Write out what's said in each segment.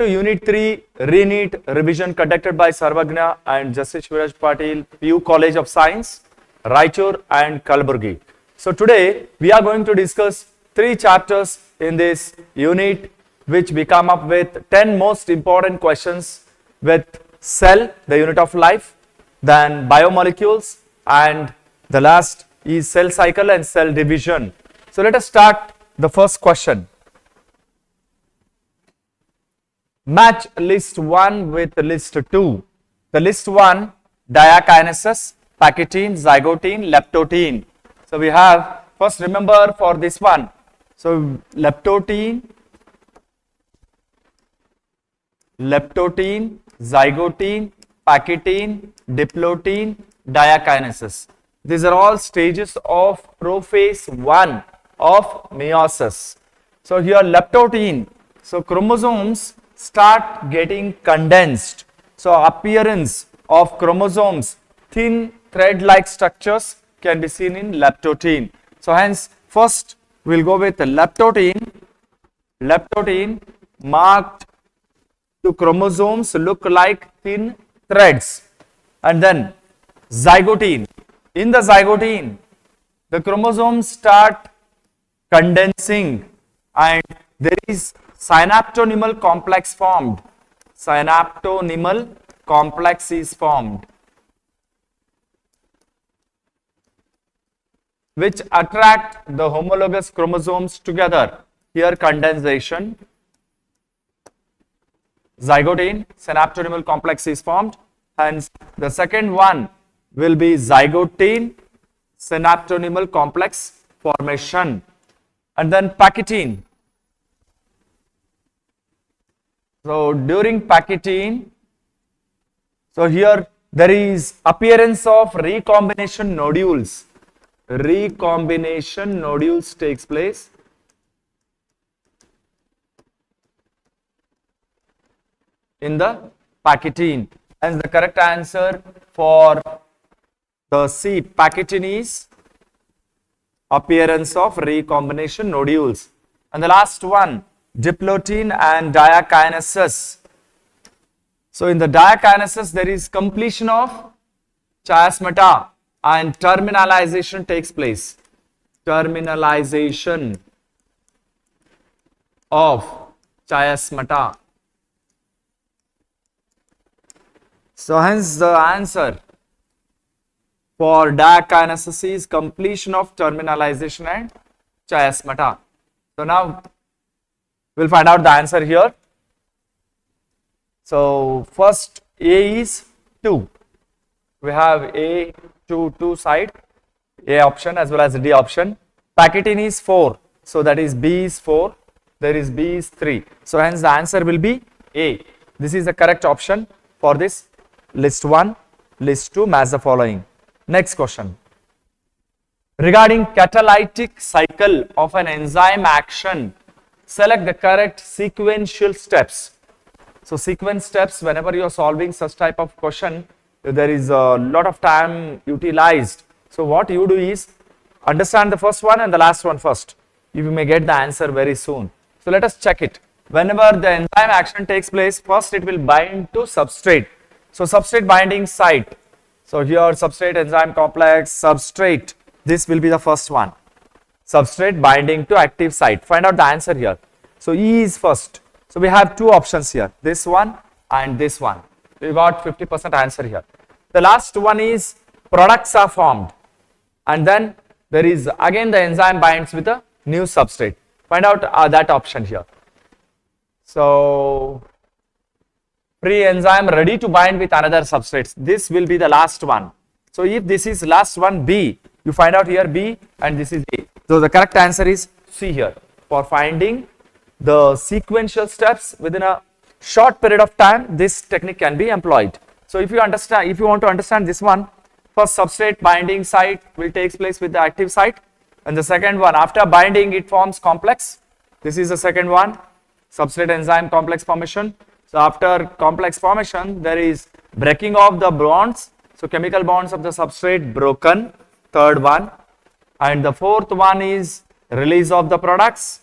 to Unit 3 RE-NEET revision conducted by SARVAJNA and Justice Shivaraj Patil, PU College of Science, Raichur and Kalaburgi. So today we are going to discuss 3 chapters in this unit, which we come up with 10 most important questions with cell, the unit of life, then biomolecules, and the last is cell cycle and cell division. So let us start the first question. Match list 1 with list 2. The list 1, diakinesis, pachytene, zygotine, leptotene. So we have, first remember for this one, so leptotene, zygotine, pachytene, diplotene, diakinesis. These are all stages of prophase 1 of meiosis. So here leptotene, so chromosomes start getting condensed. So appearance of chromosomes, thin thread-like structures can be seen in leptotene. So hence first we will go with leptotene marked to chromosomes look like thin threads, and then zygotene. In the zygotene, the chromosomes start condensing and there is synaptonymal complex formed. Synaptonymal complex is formed, which attract the homologous chromosomes together. Here condensation, zygotene, synaptonymal complex is formed. Hence the second one will be zygotene, synaptonymal complex formation, and then pachytene. So during pachytene, so here there is appearance of recombination nodules. Recombination nodules takes place. In the pachytene. And the correct answer for the C, pachytene, is appearance of recombination nodules. And the last one, diplotene and diakinesis. So in the diakinesis, there is completion of chiasmata and terminalization takes place. Terminalization of chiasmata. So hence the answer for diakinesis is completion of terminalization and chiasmata. So now we'll find out the answer here. So first A is 2. We have A to 2 side, A option as well as D option. Pachytene is 4. So that is B is 4. There is B is 3. So hence the answer will be A. This is the correct option for this list 1, list 2, match the following. Next question. Regarding catalytic cycle of an enzyme action, select the correct sequential steps. So sequence steps, whenever you are solving such type of question, there is a lot of time utilized. So what you do is understand the first one and the last one first. You may get the answer very soon. So let us check it. Whenever the enzyme action takes place, first it will bind to substrate. So substrate binding site. So here substrate enzyme complex, substrate. This will be the first one. Substrate binding to active site. Find out the answer here. So E is first. So we have 2 options here. This one and this one. We got 50% answer here. The last one is products are formed. And then there is again the enzyme binds with a new substrate. Find out that option here. So free enzyme ready to bind with another substrates. This will be the last one. So if this is last one, B, you find out here B and this is A. So the correct answer is C here. For finding the sequential steps within a short period of time, this technique can be employed. So if you want to understand this one, first substrate binding site will take place with the active site, and the second one, after binding it forms complex. This is the second one, substrate enzyme complex formation. So after complex formation, there is breaking of the bonds. So chemical bonds of the substrate broken, third one. And the fourth one is release of the products.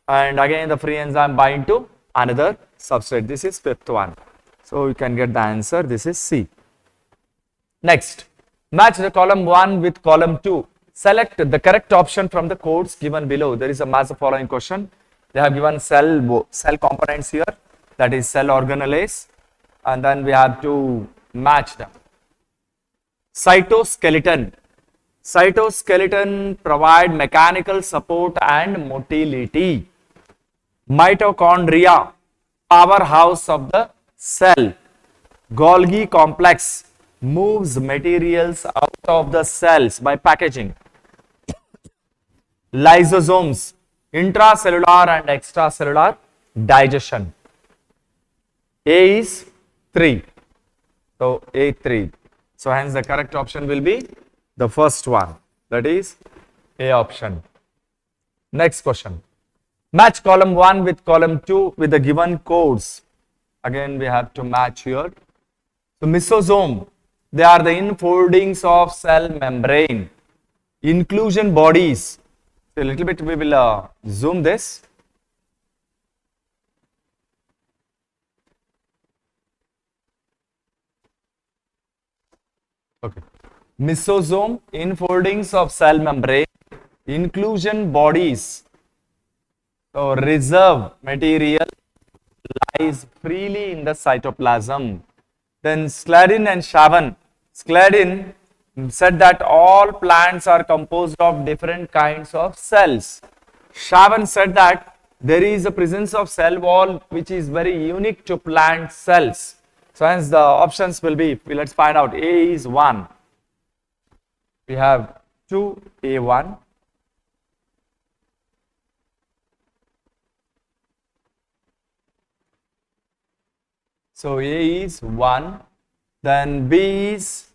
And again the free enzyme bind to another substrate. This is fifth one. So you can get the answer. This is C. Next, match the column 1 with column 2. Select the correct option from the codes given below. There is a match the following question. They have given cell components here, that is cell organelles, and then we have to match them. Cytoskeleton. Cytoskeleton provide mechanical support and motility. Mitochondria, powerhouse of the cell. Golgi complex moves materials out of the cells by packaging. Lysosomes, intracellular and extracellular digestion. A is 3. So A3. So hence the correct option will be the first one, that is A option. Next question. Match column 1 with column 2 with the given codes. Again we have to match here. So mesosome, they are the infoldings of cell membrane. Inclusion bodies. So a little bit we will zoom this. Okay. Mesosome, infoldings of cell membrane. Inclusion bodies. So reserve material lies freely in the cytoplasm. Then Schleiden and Schaven. Schleiden said that all plants are composed of different kinds of cells. Schaven said that there is a presence of cell wall which is very unique to plant cells. So hence the options will be, let's find out. A is 1. We have 2A1. So A is 1. Then B is,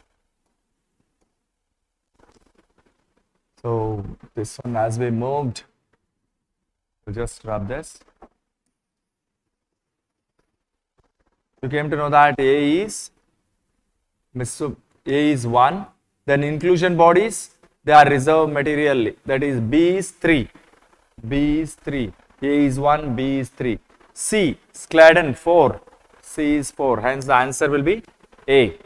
so this one as we moved, we'll just rub this. You came to know that A is 1. Then inclusion bodies, they are reserved material, that is B is 3. B is 3. A is 1, B is 3. C, Schleiden 4. C is 4. Hence the answer will be A.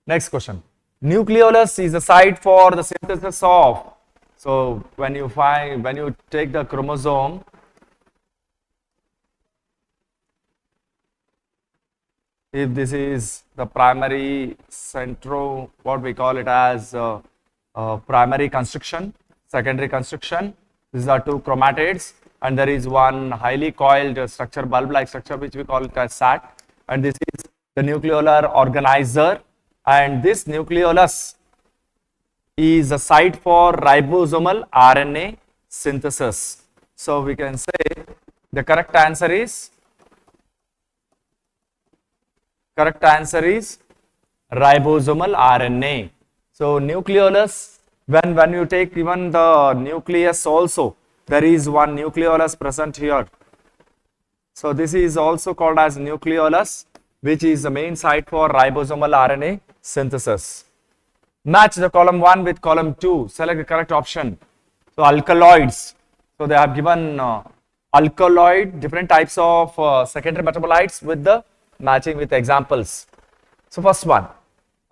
Next question. Nucleolus is the site for the synthesis of. So when you take the chromosome, if this is the primary what we call it as primary constriction, secondary constriction, these are two chromatids, and there is one highly coiled structure, bulb-like structure, which we call it as SAT, and this is the nucleolar organizer, and this nucleolus is a site for ribosomal RNA synthesis. So we can say the correct answer is ribosomal RNA. So nucleolus, when you take even the nucleus also, there is one nucleolus present here. So this is also called as nucleolus, which is the main site for ribosomal RNA synthesis. Match the column 1 with column 2. Select the correct option. So alkaloids. So they have given alkaloid, different types of secondary metabolites with the matching with examples. So first one,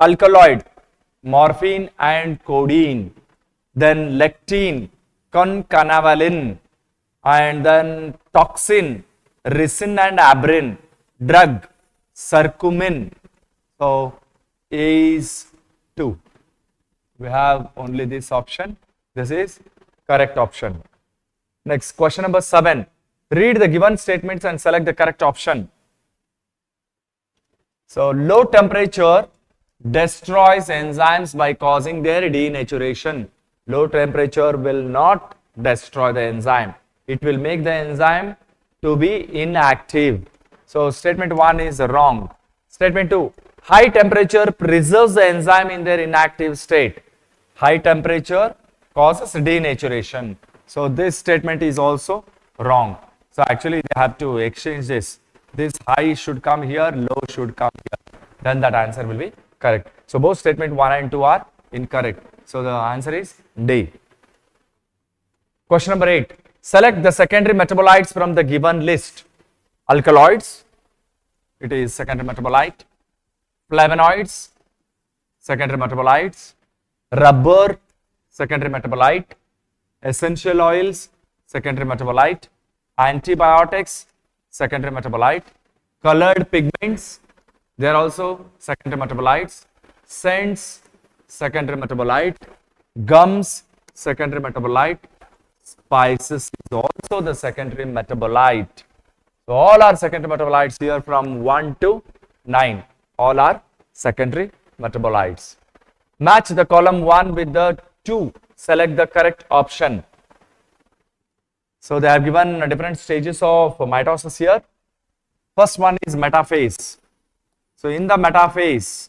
alkaloid, morphine and codeine. Then lectin, concanavalin, and then toxin, ricin and abrin. Drug, curcumin. So A is 2. We have only this option. This is correct option. Next, question number 7. Read the given statements and select the correct option. So low temperature destroys enzymes by causing their denaturation. Low temperature will not destroy the enzyme. It will make the enzyme to be inactive. So statement 1 is wrong. Statement 2. High temperature preserves the enzyme in their inactive state. High temperature causes denaturation. So this statement is also wrong. So actually they have to exchange this. This high should come here, low should come here. Then that answer will be correct. So both statement 1 and 2 are incorrect. So the answer is D. Question number 8. Select the secondary metabolites from the given list. Alkaloids, it is secondary metabolite. Flavonoids, secondary metabolites. Rubber, secondary metabolite. Essential oils, secondary metabolite. Antibiotics, secondary metabolite. Colored pigments, they are also secondary metabolites. Scents, secondary metabolite. Gums, secondary metabolite. Spices is also the secondary metabolite. So all are secondary metabolites here from 1 to 9. All are secondary metabolites. Match the column 1 with the 2. Select the correct option. So they have given different stages of mitosis here. First one is metaphase. So in the metaphase,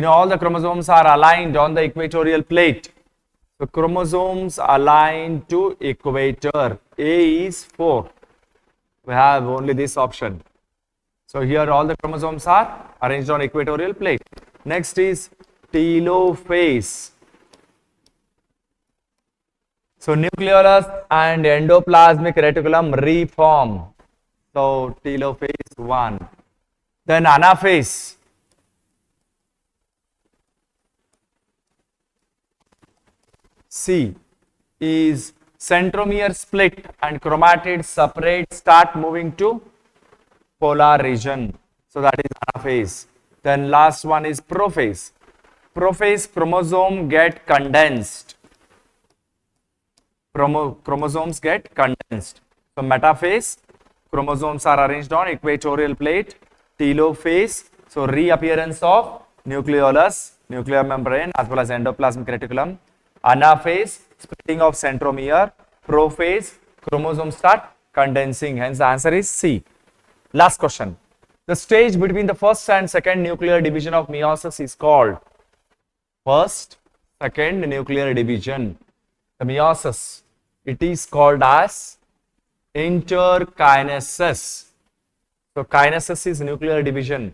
all the chromosomes are aligned on the equatorial plate. So chromosomes aligned to equator. A is 4. We have only this option. So here all the chromosomes are arranged on equatorial plate. Next is telophase. So nucleolus and endoplasmic reticulum reform. So telophase 1. Then anaphase. C is centromere split and chromatids separate, start moving to polar region. So that is anaphase. Then last one is prophase. Prophase, chromosome get condensed. Chromosomes get condensed. So metaphase, chromosomes are arranged on equatorial plate. Telophase, so reappearance of nucleolus, nuclear membrane as well as endoplasmic reticulum. Anaphase, splitting of centromere. Prophase, chromosomes start condensing. Hence the answer is C. Last question. The stage between the first and second nuclear division of meiosis is called first, second nuclear division. The meiosis, it is called as interkinesis. So kinesis is nuclear division.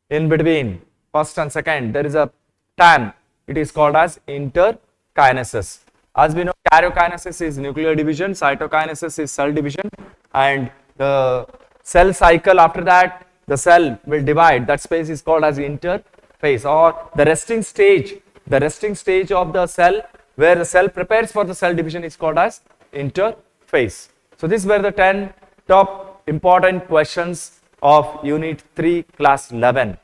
In between first and second, there is a time. It is called as interkinesis. As we know, karyokinesis is nuclear division, cytokinesis is cell division, and the cell cycle after that, the cell will divide. That space is called as interphase, or the resting stage. The resting stage of the cell, where the cell prepares for the cell division, is called as interphase. So these were the 10 top important questions of Unit 3, Class 11.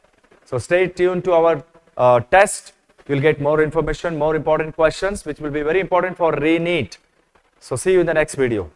So stay tuned to our test. You will get more information, more important questions, which will be very important for RE-NEET. So see you in the next video.